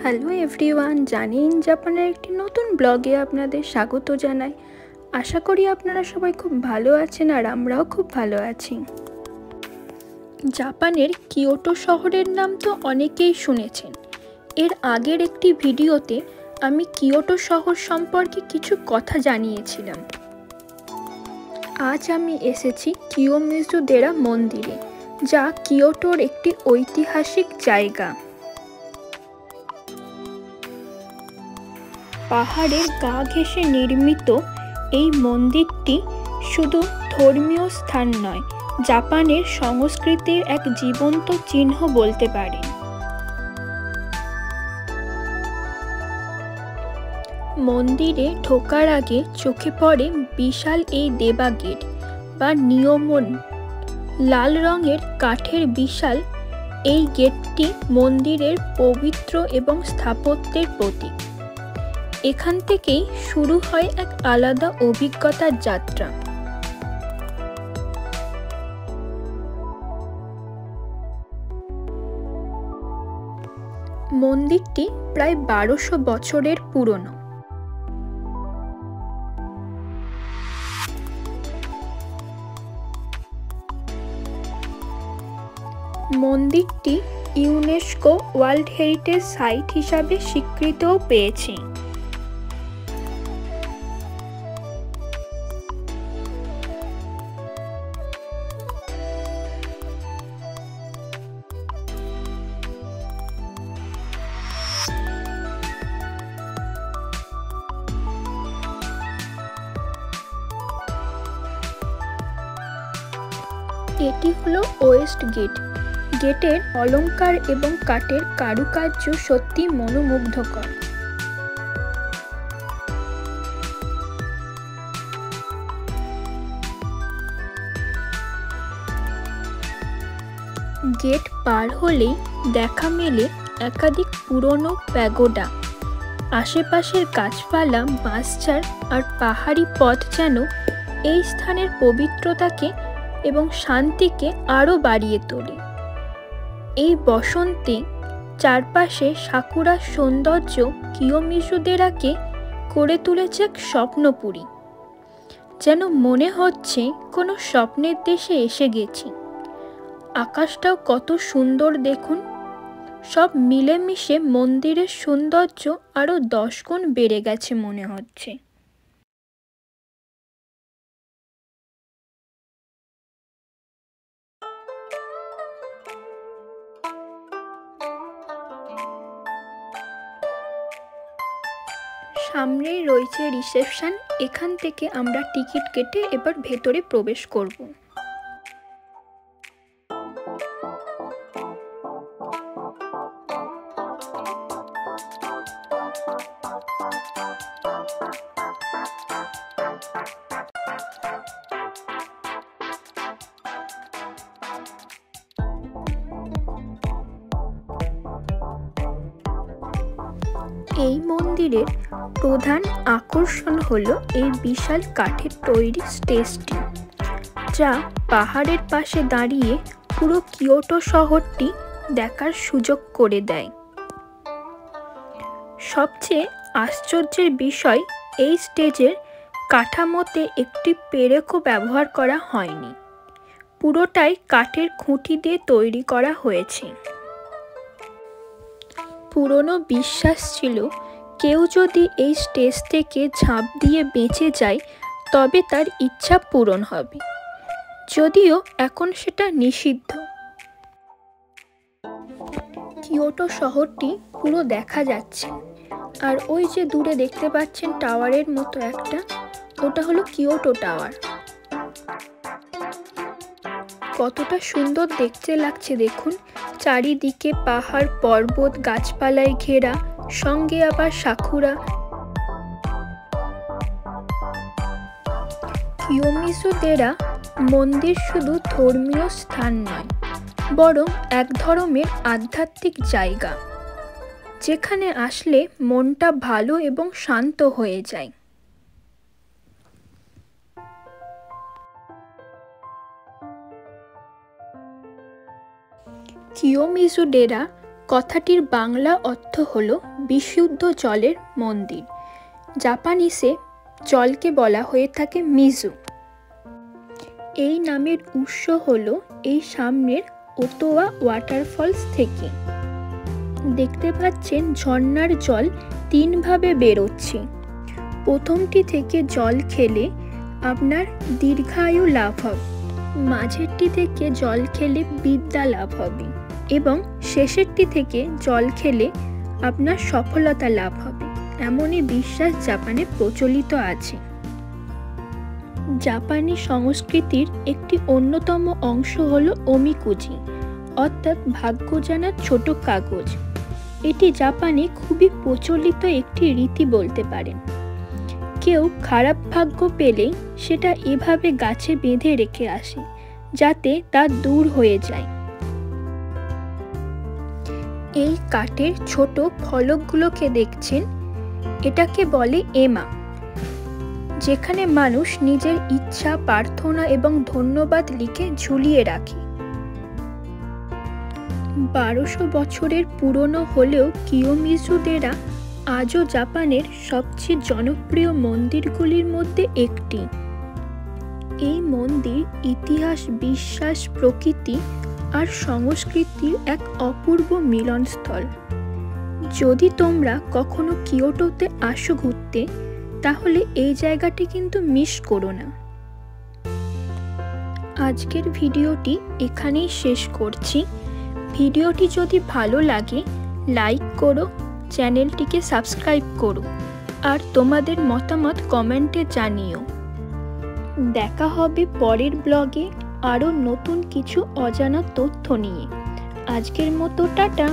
Hello everyone, জানিন জাপানের একটি নতুন ব্লগে আপনাদের স্বাগত জানাই। আশা করি আপনারা সবাই খুব ভালো আছেন আর আমরাও খুব ভালো আছি। জাপানের কিয়োটো শহরের নাম তো অনেকেই শুনেছেন। এর আগের একটি ভিডিওতে আমি কিয়োটো শহর সম্পর্কে কিছু কথা জানিয়েছিলাম। আজ আমি এসেছি কিয়োমিজু-দেরা মন্দিরে, যা কিয়োটোর একটি ঐতিহাসিক জায়গা। পাহাড়ের গা ঘেঁষে নির্মিত এই মন্দিরটি শুধু ধর্মীয় স্থান নয়, জাপানের সংস্কৃতির এক জীবন্ত চিহ্ন বলতে পারেন। মন্দিরে ঢোকার আগে চোখে পড়ে বিশাল এই দেবা গেট বা নিয়মন। লাল রঙের কাঠের বিশাল এই গেটটি মন্দিরের পবিত্র এবং স্থাপত্যের প্রতীক। এখান থেকেই শুরু হয় এক আলাদা অভিজ্ঞতার যাত্রা। মন্দিরটি প্রায় 1200 বছরের পুরনো। মন্দিরটি ইউনেস্কো ওয়ার্ল্ড হেরিটেজ সাইট হিসাবে স্বীকৃতিও পেয়েছে। এটি হলো ওয়েস্ট গেট। গেটের অলংকার এবং কাঠের কারুকার্য সত্যি মনোমুগ্ধকর। গেট পার হলেই দেখা মেলে একাধিক পুরনো প্যাগোডা। আশেপাশের গাছপালা, বাঁশঝাড় আর পাহাড়ি পথ যেন এই স্থানের পবিত্রতাকে এবং শান্তিকে আরও বাড়িয়ে তোলে। এই বসন্তে চারপাশে সাকুরার সৌন্দর্য কিয়োমিজু-দেরাকে করে তুলেছে এক স্বপ্নপুরী। যেন মনে হচ্ছে কোনো স্বপ্নের দেশে এসে গেছি। আকাশটাও কত সুন্দর দেখুন। সব মিলেমিশে মন্দিরের সৌন্দর্য আরও 10 গুণ বেড়ে গেছে মনে হচ্ছে। সামনেই রয়েছে রিসেপশন। এখান থেকে আমরা টিকিট কেটে এবার ভেতরে প্রবেশ করব। এই মন্দিরের প্রধান আকর্ষণ হলো এই বিশাল কাঠের তৈরি স্টেজটি, যা পাহাড়ের পাশে দাঁড়িয়ে পুরো কিয়োটো শহরটি দেখার সুযোগ করে দেয়। সবচেয়ে আশ্চর্যের বিষয়, এই স্টেজের কাঠামোতে একটি পেরেকও ব্যবহার করা হয়নি। পুরোটাই কাঠের খুঁটি দিয়ে তৈরি করা হয়েছে। পুরনো বিশ্বাস ছিল, কেউ যদি এই স্টেজ থেকে ঝাঁপ দিয়ে বেঁচে যায় তবে তার ইচ্ছা পূরণ হবে, যদিও এখন সেটা নিষিদ্ধ। কিয়োটো শহরটি পুরো দেখা যাচ্ছে, আর ওই যে দূরে দেখতে পাচ্ছেন টাওয়ারের মতো একটা, ওটা হলো কিয়োটো টাওয়ার। কতটা সুন্দর দেখতে লাগছে দেখুন। চারিদিকে পাহাড়, পর্বত, গাছপালায় ঘেরা, সঙ্গে আবার সাকুরা। কিয়োমিজু-দেরা মন্দির শুধু ধর্মীয় স্থান নয়, বরং এক ধরনের আধ্যাত্মিক জায়গা, যেখানে আসলে মনটা ভালো এবং শান্ত হয়ে যায়। কিয়োমিজু-দেরা কথাটির বাংলা অর্থ হল বিশুদ্ধ জলের মন্দির। জাপানিসে জলকে বলা হয়ে থাকে মিজু। এই নামের উৎস হলো এই সামনের ওতোয়া ওয়াটারফলস থেকে। দেখতে পাচ্ছেন ঝর্ণার জল তিনভাবে বেরোচ্ছে। প্রথমটি থেকে জল খেলে আপনার দীর্ঘায়ু লাভ হবে, মাঝেরটি থেকে জল খেলে বিদ্যা লাভ হবে এবং শেষেরটি থেকে জল খেলে আপনার সফলতা লাভ হবে, এমনই বিশ্বাস জাপানে প্রচলিত আছে। জাপানি সংস্কৃতির একটি অন্যতম অংশ হলো ওমিকুজি, অর্থাৎ ভাগ্য জানার ছোট কাগজ। এটি জাপানে খুবই প্রচলিত একটি রীতি বলতে পারেন। কেউ খারাপ ভাগ্য পেলেই সেটা এভাবে গাছে বেঁধে রেখে আসে যাতে তা দূর হয়ে যায়। এই কাঠের ছোট ফলকগুলোকে দেখছেন, এটাকে বলে এমা, যেখানে মানুষ নিজের ইচ্ছা, প্রার্থনা এবং ধন্যবাদ লিখে ঝুলিয়ে রাখে। 1200 বছরের পুরনো হলেও কিয়োমিজু-দেরা আজও জাপানের সবচেয়ে জনপ্রিয় মন্দিরগুলির মধ্যে একটি। এই মন্দির ইতিহাস, বিশ্বাস, প্রকৃতি আর সংস্কৃতির এক অপূর্ব মিলনস্থল। যদি তোমরা কখনো কিয়োটোতে আসো ঘুরতে, তাহলে এই জায়গাটি কিন্তু মিস করো না। আজকের ভিডিওটি এখানেই শেষ করছি। ভিডিওটি যদি ভালো লাগে লাইক করো, চ্যানেলটিকে সাবস্ক্রাইব করো আর তোমাদের মতামত কমেন্টে জানিও। দেখা হবে পরের ব্লগে আরও নতুন কিছু অজানা তথ্য নিয়ে। আজকের মতো টাটা।